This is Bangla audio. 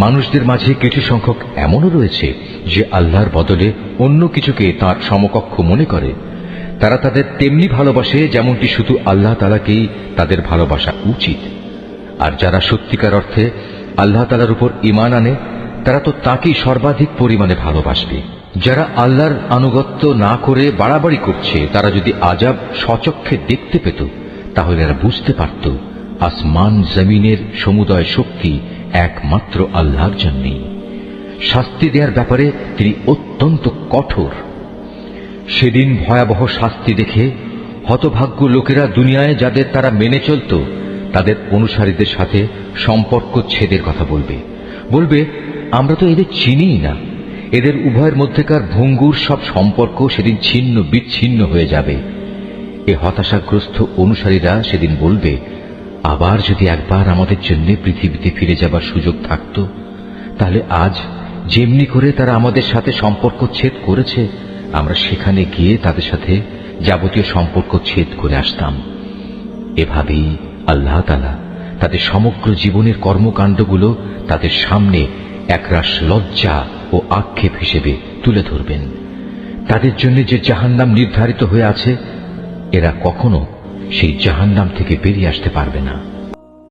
মানুষদের মাঝে কিছু সংখ্যক এমনও রয়েছে যে আল্লাহর বদলে অন্য কিছুকে তাঁর সমকক্ষ মনে করে। তারা তাদের তেমনি ভালোবাসে যেমনটি শুধু আল্লাহ তাআলাকেই তাদের ভালোবাসা উচিত। আর যারা সত্যিকার অর্থে আল্লাহ তাআলার উপর ঈমান আনে তারা তো তাকেই সর্বাধিক পরিমাণে ভালোবাসবে। যারা আল্লাহর আনুগত্য না করে বাড়াবাড়ি করছে তারা যদি আযাব স্বচক্ষে দেখতে পেত তাহলে এরা বুঝতে পারত আসমান জমিনের সমুদয় শক্তি একমাত্র আল্লাহর জন্যই। শাস্তি দেওয়ার ব্যাপারে তিনি অত্যন্ত কঠোর। সেদিন ভয়াবহ শাস্তি দেখে হতভাগ্য লোকেরা দুনিয়ায় যাদের তারা মেনে চলত তাদের অনুসারীদের সাথে সম্পর্ক ছেদের কথা বলবে আমরা তো এদের চিনিই না। এদের উভয়ের মধ্যেকার ভঙ্গুর সব সম্পর্ক সেদিন ছিন্ন বিচ্ছিন্ন হয়ে যাবে। এ হতাশাগ্রস্ত অনুসারীরা সেদিন বলবে, আবার যদি একবার আমাদের জন্য পৃথিবীতে ফিরে যাবার সুযোগ থাকত তাহলে আজ যেমনি করে তারা আমাদের সাথে সম্পর্ক ছেদ করেছে আমরা সেখানে গিয়ে তাদের সাথে যাবতীয় সম্পর্ক ছেদ করে আসতাম। এভাবেই আল্লাহ তাআলা তাদের সমগ্র জীবনের কর্মকাণ্ডগুলো তাদের সামনে একরাশ লজ্জা ও আক্ষেপ হিসেবে তুলে ধরবেন। তাদের জন্য যে জাহান্নাম নির্ধারিত হয়ে আছে এরা কখনো সেই জাহান্নাম থেকে বেরিয়ে আসতে পারবে না।